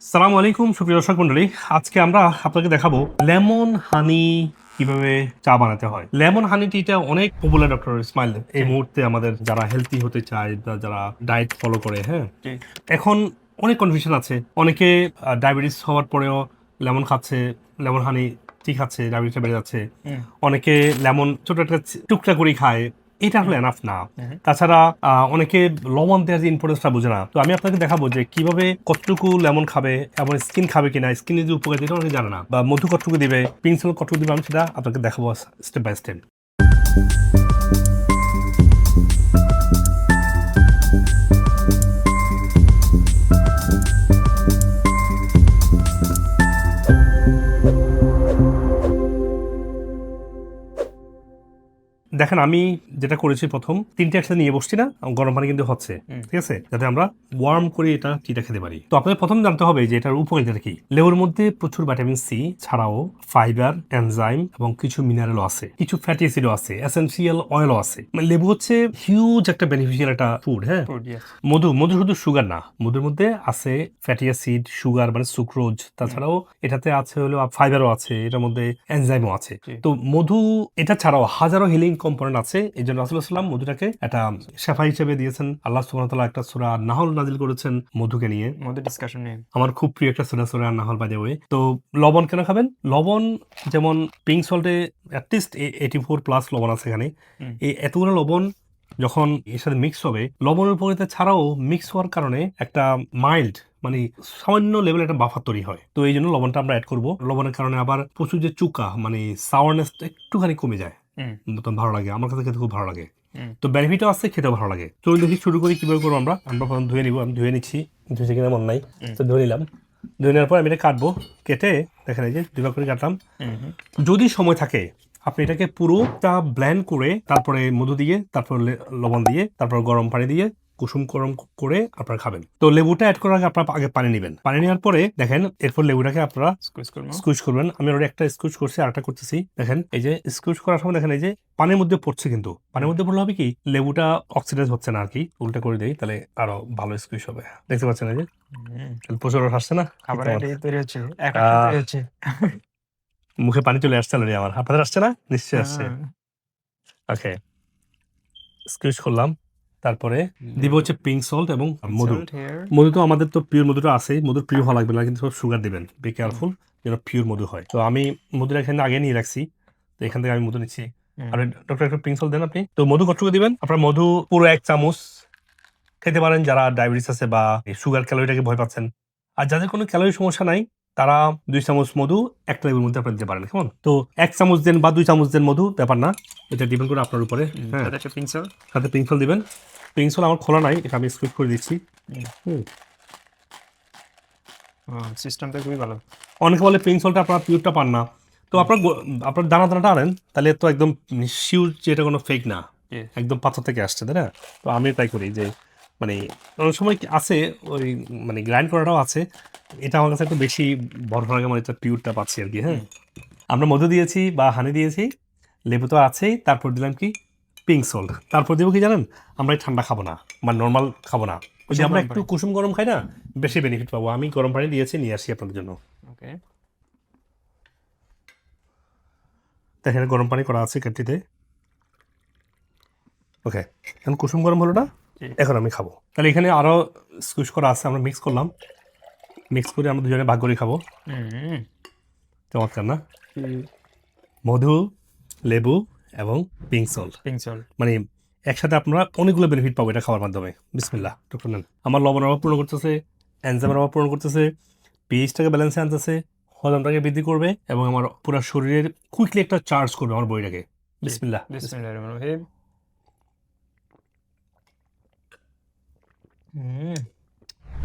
সালামু আলাইকুম সুপ্রিয় দর্শক মন্ডলী। আজকে আমরা আপনাকে দেখাবো লেমন হানি কিভাবে চা বানাতে হয়। লেমন হানি টিটা অনেক পপুলার ডক্টর ইসমাইল এই মুহূর্তে আমাদের যারা হেলদি হতে চায় বা যারা ডায়েট ফলো করে। হ্যাঁ, এখন অনেক কনফিউশন আছে। অনেকে ডায়াবেটিস হওয়ার পরেও লেমন খাচ্ছে, লেমন হানি টি খাচ্ছে, ডায়াবেটিসটা বেড়ে যাচ্ছে। অনেকে লেমন ছোট একটা টুকরা করে খায়, এটা আসলে এনাফ না। তাছাড়া অনেকে লবণ দেওয়ার যে ইম্পর্টেন্সটা বোঝে না। তো আমি আপনাকে দেখাবো যে কিভাবে কতটুকু লেমন খাবে এবং স্কিন খাবে কিনা, স্কিনের যে উপকার যেটা অনেকে জানে না, বা মধু কতটুকু দিবে, পিনসল কতটুকু দিবে, আমি সেটা আপনাকে দেখাবো স্টেপ বাই স্টেপ। দেখেন, আমি যেটা করেছি, প্রথম তিনটে একসাথে নিয়ে বসছি না, গরম পানি কিন্তু হচ্ছে, ঠিক আছে, যাতে আমরা ওয়ার্ম করে এটা টিটা খেতে পারি। তো আপনাদের প্রথম জানতে হবে যে এটার উপকারিতা কি। লেবুর মধ্যে প্রচুর ভিটামিন সি ছাড়াও ফাইবার, এনজাইম এবং কিছু মিনারেলও আছে, কিছু ফ্যাটি অ্যাসিডও আছে, এসেনশিয়াল অয়েলও আছে। মানে লেবু হচ্ছে হিউজ একটা বেনিফিশিয়াল একটা ফুড। হ্যাঁ, মধু শুধু সুগার না, মধুর মধ্যে আছে ফ্যাটি অ্যাসিড, সুগার মানে সুক্রোজ, তাছাড়াও এটাতে আছে হলো ফাইবারও আছে, এটার মধ্যে এনজাইমও আছে। তো মধু এটা ছাড়াও হাজারো হিলিং কম্পোনেন্ট আছে। এই জন্য রাসূলুল্লাহ সাল্লাল্লাহু আলাইহি ওয়াসাল্লাম মধুটাকে একটা শেফা হিসেবে দিয়েছেন। আল্লাহ সুবহানাহু ওয়া তাআলা একটা সূরা নাহল নাযিল করেছেন মধুকে নিয়ে। মধ্যে ডিসকাশন নিয়ে আমার খুব প্রিয় একটা সূরা নাহল, বাই দ্য ওয়ে। তো লবণ কেন খাবেন? লবণ যেমন পিঙ্ক সল্টে অ্যাটলিস্ট 84+ লবণ আছে এখানে। এই এতগুলো লবণ যখন এর সাথে মিক্স হবে, লবণের উপকারিতা ছাড়াও মিক্স হওয়ার কারণে একটা মাইল্ড মানে সামান্য লেভেলে একটা বাফার তৈরি হয়। তো এই জন্য লবণটা আমরা অ্যাড করব। লবণের কারণে আবার প্রচুর যে চুকা মানে সাওয়ারনেসটা একটুখানি কমে যায়, মতন ভালো লাগে। আমার কাছে খেতে খুব ভালো লাগে। তো বেনিফিটও আছে, খেতেও ভালো লাগে। চলুন দেখি শুরু করি কিভাবে করবো। আমরা প্রথম ধুয়ে নিব। আমি ধুয়ে নিচ্ছি, ধুয়েছি কিনা মনে নাই, তো ধুয়ে নিলাম। ধুয়ে নেওয়ার পর আমি এটা কাটবো। কেটে দেখেন এই যে দুই ভাগ করে কাটলাম। যদি সময় থাকে আপনি এটাকে পুরোটা ব্লেন্ড করে তারপরে মধু দিয়ে, তারপর লবণ দিয়ে, তারপর গরম পানি দিয়ে কুসুম গরম করে আপনারা খাবেন। তো লেবুটা অ্যাড করার আগে আপনারা আগে পানি নেবেন। পানি নেওয়ার পরে দেখেন, এরপর লেবুটাকে আপনারা স্কুইজ করবেন। আমি অলরেডি একটা স্কুইজ করছি, আর একটা করতেছি। দেখেন এই যে স্কুইজ করার সময় দেখেন এই যে পানির মধ্যে পড়ছে, কিন্তু পানির মধ্যে পড়লে হবে কি, লেবুটা অক্সিডাইজ হচ্ছে না আর কি। উল্টা করে দেই, তাহলে আরো ভালো স্কুইজ হবে। দেখতে পাচ্ছেন এই যে প্রচুর রস আসছে না, খাবার এটাই তৈরি হচ্ছে, আহ, তৈরি হচ্ছে। মুখে পানি চলে আসছে অলরেডি আমার। আপনাদের আসছে না? নিশ্চয়ই আসছে। ওকে, স্কুইজ করলাম। তারপরে দিব হচ্ছে পিঙ্ক সল্ট এবং মধু। মধু তো আমাদের তো পিওর মধুটা আছে, মধুর পিওর হওয়া লাগবে না, কিন্তু সব সুগার দিবেন। বি কেয়ারফুল যেন পিওর মধু হয়। তো আমি মধুটা এখানে আগে নিয়ে রাখছি, তো এখান থেকে আমি মধু নিচ্ছি। আর ডক্টর একটু পিঙ্ক সল্ট দেন আপনি। তো মধু কতটুকু দিবেন? আপনার মধু পুরো 1 চামচ খেতে পারেন যারা ডায়াবেটিস আছে বা সুগার ক্যালোরিটাকে ভয় পাচ্ছেন। আর যাদের কোনো ক্যালোরি সমস্যা নাই, তারা 2 চামচ মধু একটা লেবুর মধ্যে আপনি দিতে পারেন। কেমন? তো 1 চামচ দেন বা 2 চামচ দেন, মধু ব্যাপার না, এটা ডিপেন্ড করে আপনার উপরে। হ্যাঁ, সাথে পিঙ্ক সল্ট দিবেন। পিঙ্ক সল্ট আমার খোলা নাই, এটা আমি স্কুইজ করে দিচ্ছি। সিস্টেমটা খুবই ভালো। অনেকে বলে পিঙ্ক সল্টটা আপনারা পিওরটা পান না। তো আপনার দানা দানাটা আনেন, তাহলে তো একদম শিওর যে এটা কোনো ফেক না, একদম পাথর থেকে আসছে, তাই না? তো আমি তাই করি যে মানে অনেক সময় আছে ওই মানে গ্রাইন্ড করাটাও আছে। এটা আমার কাছে একটু বেশি ভরসা লাগে, মানে এটা পিওরটা পাচ্ছি আর কি। হ্যাঁ, আমরা মধু দিয়েছি বা হানি দিয়েছি, লেবু তো আছেই, তারপর দিলাম কি পিঙ্ক সল্ট। তারপর দেবো কি জানেন, আমরা এই ঠান্ডা খাবো না, মানে নর্মাল খাবো না, ওই যে আমরা একটু কুসুম গরম খাই না, বেশি বেনিফিট পাবো। আমি গরম পানি দিয়েছি, নিয়ে আসি আপনাদের জন্য। ওকে, দেখেন গরম পানি করা আছে কাটটিতে। ওকে, এখন কুসুম গরম হলো না, এখন আমি খাবো। তাহলে এখানে আরো স্কুইজ করা আছে, আমরা মিক্স করলাম। মিক্স করে আমরা দুজনে ভাগ করে খাবো। চমৎকার না? মধু, লেবু এবং পিঙ্ক সল্ট, মানে একসাথে আপনারা অনেকগুলো বেনিফিট পাবো এটা খাওয়ার মাধ্যমে। বিসমিল্লাহ, ডক্টর নেন। আমার লবণের অভাব পূরণ করতেছে, এনজাইমের অভাব পূরণ করতেছে, পিএইচটাকে ব্যালেন্সে আনতেছে, হজমটাকে বৃদ্ধি করবে এবং আমার পুরো শরীরের কুইকলি একটা চার্জ করবে আমার বডিটাকে। বিসমিল্লাহ।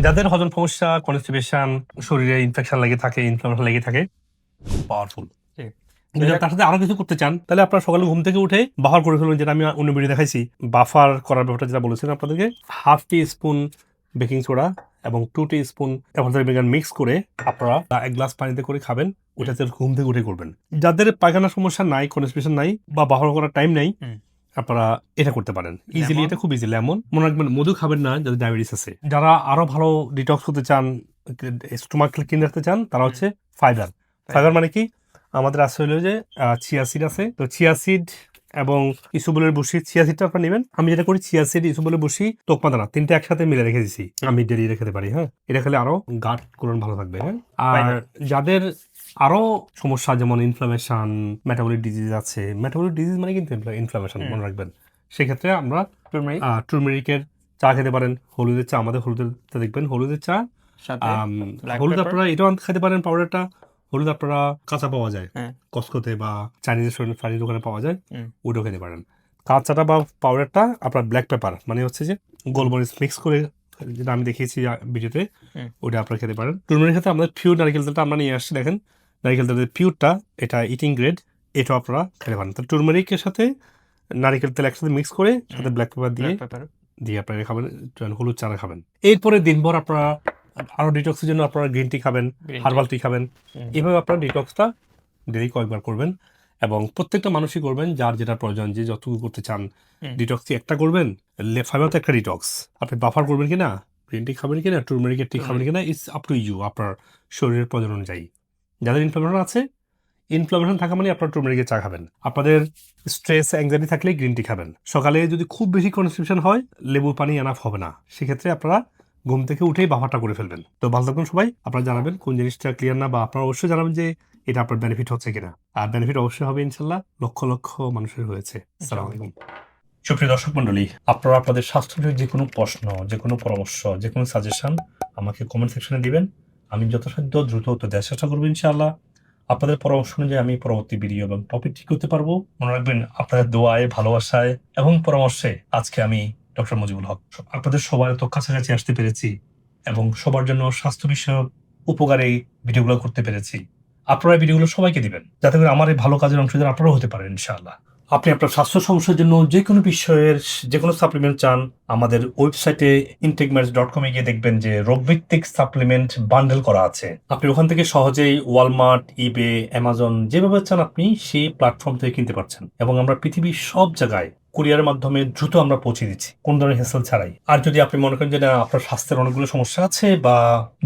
যাদের হজম সমস্যা, কনস্টিপেশন, শরীরে ইনফেকশন লেগে থাকে, ইনফ্লামেশন লেগে থাকে, পাওয়ারফুল। তার সাথে আরো কিছু করতে চান, তাহলে আপনার সকালে ঘুম থেকে উঠে বাফার করে ফেলুন, যেটা আমি অন্য ভিডিও দেখাইছি। বাফার করার ব্যাপারটা যেটা বলেছিলাম আপনাদেরকে, 1/2 টি-স্পুন বেকিং সোডা এবং 2 টি-স্পুন ভিনেগার মিক্স করে আপনারা 1 গ্লাস পানিতে করে খাবেন। ওটাতে ঘুম থেকে উঠে করবেন। যাদের পায়খানা সমস্যা নাই, কনস্টিপেশন নাই বা বাফার করার টাইম নাই, আপনারা এটা করতে পারেন ইজিলি। এটা খুব ইজি। লেমন মনে রাখবেন, মধু খাবেন না যাদের ডায়াবেটিস আছে। যারা আরো ভালো ডিটক্স করতে চান, স্টোমাক ক্লিন রাখতে চান তারা হচ্ছে ফাইবার। ফাইবার মানে কি, আমাদের আছে হলো যে চিয়া সিড আছে, তো চিয়া সিড এবং ইসুবলের বসি, চিয়া সিডটা আপনার নেবেন। আমি যেটা করি চিয়া সিড, ইসুবলের বসি, তোকমা দানা তিনটা একসাথে মিলে রেখে দিছি, আমি ডেলি রেখে দিতে পারি। হ্যাঁ, এটা খেলে আরো গাট কোলন ভালো থাকবে। হ্যাঁ, আর যাদের আরো সমস্যা যেমন ইনফ্লামেশন, মেটাবলিক ডিজিজ আছে, মেটাবলিক ডিজিজ মানে কিন্তু ইনফ্লামেশন মনে রাখবেন, সেক্ষেত্রে আমরা টুরমেরিকের চা খেতে পারেন। হলুদের চা, আমাদের হলুদের দেখবেন হলুদের চা, হলুদ আপনারা এটাও খেতে পারেন পাউডারটা। হলুদ আপনারা কাঁচা পাওয়া যায় কসকোতে বা চাইনিজ রেস্টুরেন্ট দোকানে পাওয়া যায়, ওটাও খেতে পারেন। কাঁচাটা বা পাউডারটা আপনার ব্ল্যাক পেপার মানে হচ্ছে যে গোলমরিচ মিক্স করে, যেটা আমি দেখিয়েছি ভিডিওতে, ওটা আপনারা খেতে পারেন। টুরমেরিক ক্ষেত্রে আমাদের পিওর নারকেল তেলটা আমরা নিয়ে আসছি, দেখেন নারকেল তেলের পিওরটা, এটা ইটিং গ্রেড, এটাও আপনারা খেতে পারেন। তো টুরমেরিকের সাথে নারকেল তেল একসাথে মিক্স করে সাথে ব্ল্যাক পেপার দিয়ে আপনারা খাবেন, হলুদ চারা খাবেন। এরপরে দিনভর আপনারা আরো ডিটক্সের জন্য আপনারা গ্রিন টি খাবেন, হার্বাল টি খাবেন। এভাবে আপনারা ডিটক্সটা ডেলি কয়েকবার করবেন, এবং প্রত্যেকটা মানুষই করবেন যার যেটা প্রয়োজন, যে যতটুকু করতে চান। ডিটক্স একটা করবেন, ফাইবার তো একটা ডিটক্স, আপনি বাফার করবেন কিনা, গ্রিন টি খাবেন কিনা, টুরমেরিকের টি খাবেন কিনা, ইটস আপ টু ইউ, আপনার শরীরের প্রয়োজন অনুযায়ী। যাদের ইনফ্লামেশন আছে, ইনফ্লামেশন থাকা মানে আপনার টুরমেরিকের চা খাবেন। আপনাদের স্ট্রেস অ্যাংজাইটি থাকলে গ্রিন টি খাবেন। সকালে যদি খুব বেশি কনস্টিপেশন হয়, লেবু পানি এনাফ হবে না, সেক্ষেত্রে আপনারা ঘুম থেকে উঠেই বাফারটা করে ফেলবেন। তো ভালো থাকুন সবাই, আপনারা জানাবেন কোন জিনিসটা ক্লিয়ার না, বা আপনারা অবশ্যই জানাবেন যে এটা আপনার বেনিফিট হচ্ছে কিনা। আর বেনিফিট অবশ্যই হবে ইনশাল্লাহ, লক্ষ লক্ষ মানুষের হয়েছে। আসসালামু আলাইকুম। সুপ্রিয় দর্শক মন্ডলী, আপনারা আপনাদের স্বাস্থ্যের যে কোনো প্রশ্ন, যে কোনো পরামর্শ, যে কোনো সাজেশন আমাকে কমেন্ট সেকশনে দিবেন। আমি যথাসাধ্য দ্রুত উত্তর দেওয়ার চেষ্টা করবো ইনশাআল্লাহ। আপনাদের পরামর্শ অনুযায়ী আমি পরবর্তী ভিডিও এবং টপিক ঠিক করতে পারবো। মনে রাখবেন, আপনাদের দোয়ায়, ভালোবাসায় এবং পরামর্শে আজকে আমি ডক্টর মুজিবুল হক আপনাদের সবার তো কাছাকাছি আসতে পেরেছি, এবং সবার জন্য স্বাস্থ্য বিষয়ক উপকারী ভিডিওগুলো করতে পেরেছি। আপনারা ভিডিওগুলো সবাইকে দিবেন, যাতে করে আমার এই ভালো কাজের অংশীদার আপনারাও হতে পারেন ইনশাআল্লাহ। আপনি আপনার স্বাস্থ্য সমস্যার জন্য যে কোনো বিষয়ের যে কোনো সাপ্লিমেন্ট চান, আমাদের ওয়েবসাইটে intakeMeds.com গিয়ে দেখবেন যে রোগভিত্তিক সাপ্লিমেন্ট বান্ডেল করা আছে। আপনি ওখান থেকে সহজেই ওয়ালমার্ট, ইবে, অ্যামাজন, যেভাবে চান আপনি সেই প্ল্যাটফর্ম থেকে কিনতে পারছেন, এবং আমরা পৃথিবীর সব জায়গায় কুরিয়ারের মাধ্যমে দ্রুত আমরা পৌঁছে দিচ্ছি, কোন ধরনের হেসেল ছাড়াই। আর যদি আপনি মনে করেন যে না, আপনার স্বাস্থ্যের অনেকগুলো সমস্যা আছে, বা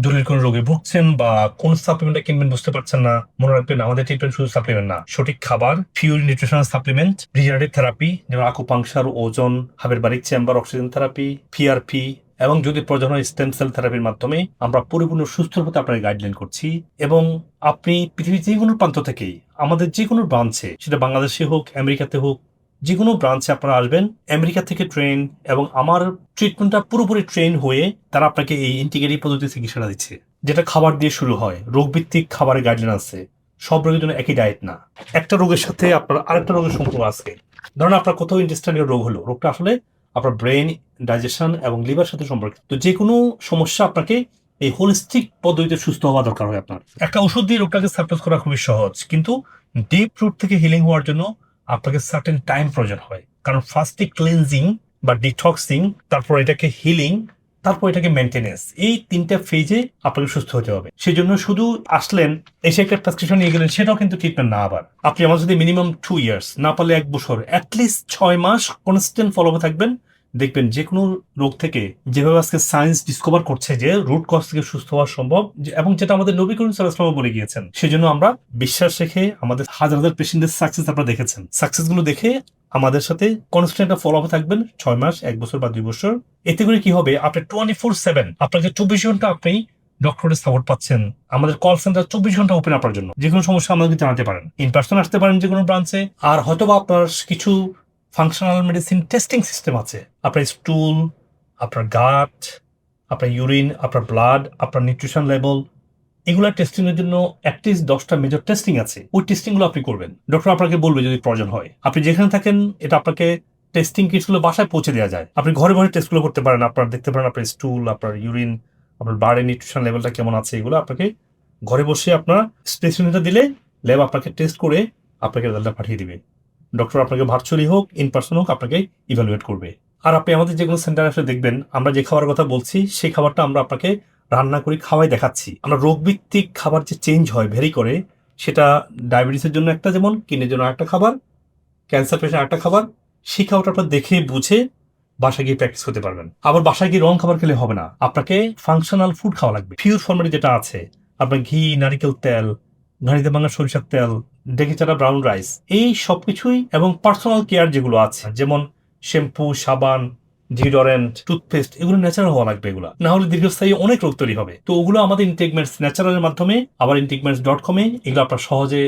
জটিল কোনো রোগে ভুগছেন, বা কোন সাপ্লিমেন্টটা কিনবেন বুঝতে পারছেন না, মনে রাখবেন আমাদের ট্রিটমেন্ট শুধু সাপ্লিমেন্ট না, সঠিক খাবার, pure nutritional supplement, regenerative therapy যেমন আকুপাংশার, ওজন, hyperbaric chamber, oxygen therapy, PRP, এবং যদি প্রয়োজন হয় স্টেম সেল থেরাপির মাধ্যমে আমরা পরিপূর্ণ সুস্থ হতে আপনাকে গাইডলাইন করছি। এবং আপনি পৃথিবীর যে কোনো প্রান্ত থেকেই আমাদের যে কোনো ব্রাঞ্চে, সেটা বাংলাদেশে হোক, আমেরিকাতে হোক, যে কোনো ব্রাঞ্চে আপনারা আসবেন, আমেরিকা থেকে ট্রেন, এবং আমার ট্রিটমেন্টটা পুরোপুরি ট্রেন হয়ে তারা আপনাকে এই ইন্টিগ্রেটিভ পদ্ধতি চিকিৎসাটা দিচ্ছে, যেটা খাবার দিয়ে শুরু হয়। রোগভিত্তিক খাবারের গাইডলাইন আছে, সব রোগের জন্য একই ডায়েট না, একটা রোগের সাথে আপনার আরেকটা রোগের সম্পর্ক আছে। ধরুন আপনার কোথাও ইন্টেস্টাইনাল রোগ হলো, রোগটা আসলে আপনার ব্রেন, ডাইজেশন এবং লিভার সাথে সম্পর্কিত। তো যে কোনো সমস্যা আপনাকে এই হোলিস্টিক পদ্ধতিতে সুস্থ হওয়া দরকার হয়। আপনার একটা ওষুধ দিয়ে রোগটাকে সাপ্রেস করা খুবই সহজ, কিন্তু ডিপ রুট থেকে হিলিং হওয়ার জন্য আপনাকে সার্টেন টাইম প্রয়োজন হয়। কারণ ফার্স্টে ক্লিনজিং বা ডিটক্সিং, তারপর এটাকে হিলিং, তারপর এটাকে মেনটেনেন্স, এই তিনটা ফেজে আপনাকে সুস্থ হতে হবে। সেই জন্য শুধু আসলেন, এসে একটা প্রেসক্রিপশন নিয়ে গেলেন, সেটাও কিন্তু ট্রিটমেন্ট না। আবার আপনি আমার যদি মিনিমাম 2 years, না পারলে 1 বছর, অ্যাটলিস্ট 6 মাস কনস্ট্যান্ট ফলো আপ থাকবেন, দেখবেন যে কোনো রোগ থেকে, যেভাবে আজকে সায়েন্স ডিসকভার করছে যে রুট কজ থেকে সুস্থ হওয়া সম্ভব, এবং যেটা আমাদের নবী করিম সাল্লাল্লাহু আলাইহি ওয়াসাল্লাম বলে গিয়েছেন। সেজন্য আমরা বিশ্বাস রেখে, আমাদের হাজার হাজার পেশেন্টের সাকসেস আপনারা দেখেছেন, সাকসেসগুলো দেখে আমাদের সাথে কনস্ট্যান্ট ফলো আপ থাকবেন 6 মাস, 1 বছর বা 2 বছর। এতে করে কি হবে, আপনি 24/7 আপনাকে 24 ঘন্টা আপনি ডক্টরের সাপোর্ট পাচ্ছেন। আমাদের কল সেন্টার 24 ঘন্টা ওপেন আপনার জন্য। যে কোনো সমস্যা আমাদেরকে জানাতে পারেন, ইন পার্সন আসতে পারেন যে কোনো ব্রাঞ্চে। আর হয়তোবা আপনার কিছু ফাংশনাল মেডিসিন টেস্টিং সিস্টেম আছে, আপনার স্টুল, আপনার গাট, আপনার ইউরিন, আপনার ব্লাড, আপনার নিউট্রিশন লেভেল, এগুলা টেস্টিং এর জন্য অ্যাটলিস্ট 10টা মেজর টেস্টিং আছে। ওই টেস্টিং গুলো আপনি করবেন, ডক্টর আপনাকে বলবে যদি প্রয়োজন হয়। আপনি যেখানে থাকেন, এটা আপনাকে টেস্টিং কিটগুলো বাসায় পৌঁছে দেওয়া যায়। আপনি ঘরে ঘরে টেস্টগুলো করতে পারেন, আপনার দেখতে পারেন আপনার স্টুল, আপনার ইউরিন, আপনার ব্লাডের নিউট্রিশন লেভেলটা কেমন আছে। এগুলো আপনাকে ঘরে বসে আপনার স্পেসিমেনটা দিলে ল্যাব আপনাকে টেস্ট করে আপনাকে রেজাল্টটা পাঠিয়ে দিবে। ডক্টর আপনাকে ভার্চুয়ালি হোক, ইন পার্সন হোক, আপনাকে ইভ্যালুয়েট করবে। আর আপনি আমাদের যে কোনো সেন্টারে আসলে দেখবেন, আমরা যে খাবারের কথা বলছি সেই খাবারটা আমরা আপনাকে রান্না করে খাওয়াই দেখাচ্ছি। আমরা রোগভিত্তিক খাবার যে চেঞ্জ হয়, ভেরি করে, সেটা ডায়াবেটিসের জন্য একটা, যেমন কিডনির জন্য একটা খাবার, ক্যান্সার পেশেন্ট একটা খাবার, সেই খাবারটা আপনার দেখে বুঝে বাসায় গিয়ে প্র্যাকটিস করতে পারবেন। আবার বাসায় গিয়ে রং খাবার খেলে হবে না, আপনাকে ফাংশনাল ফুড খাওয়া লাগবে। পিওর ফর্মেটে যেটা আছে আপনার ঘি, নারিকেল তেল, ঘানিতে ভাঙা সরিষার তেল, ডেকে চাটা ব্রাউন রাইস, এই সবকিছুই এবং পার্সোনাল কেয়ার যেগুলো আছে যেমন শ্যাম্পু, সাবান, ডিওডোরেন্ট, টুথপেস্ট, এগুলো ন্যাচারাল হওয়া লাগবে। এগুলো না হলে দীর্ঘস্থায়ী অনেক রোগ তৈরি হবে। তো ওগুলো আমাদের ইনটেকমেন্টস ন্যাচারালের মাধ্যমে, আবার ইনটেকমেন্টস.com এ এগুলো আপনার সহজে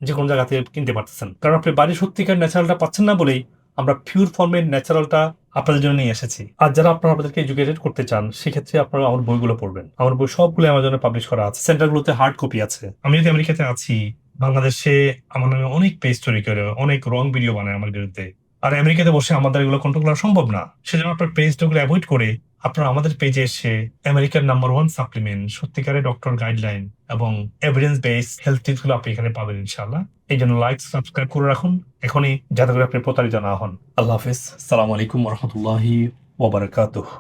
যে কোনো জায়গা থেকে কিনতে পারতেছেন। কারণ আপনি বাড়ির সত্যিকার ন্যাচারালটা পাচ্ছেন না বলেই আমরা পিওর ফর্মের ন্যাচারালটা আপনাদের জন্য নিয়ে এসেছি। আর যারা আপনারা আমাদেরকে এডুকেটেড করতে চান সেক্ষেত্রে আপনারা আমার বইগুলো পড়বেন। আমার বই সবগুলো অ্যামাজনে পাবলিশ করা আছে, সেন্টারগুলোতে হার্ড কপি আছে। আমি যদি আমেরিকাতে আছি, বাংলাদেশে আমার নামে অনেক পেজ তৈরি করে অনেক রং ভিডিও বানায় আমার বিরুদ্ধে, আর আমেরিকাতে বসে আমাদের এগুলো কন্ট্রোল করা সম্ভব না। সেজন্য আপনার পেজগুলো অ্যাভয়েড করে আপনারা আমাদের পেজে এসে আমেরিকার নাম্বার 1 সাপ্লিমেন্ট, সত্যিকারের ডক্টর গাইডলাইন এবং এভিডেন্স বেস হেলথ টিপস গুলো আপনি এখানে পাবেন ইনশাআল্লাহ। এই জন্য লাইক, সাবস্ক্রাইব করে রাখুন এখনই, যাতে করে আপনি প্রতারিত না হন। আল্লাহ হাফিজ। আসসালামু আলাইকুম ওয়া রাহমাতুল্লাহি ওয়া বারাকাতুহু।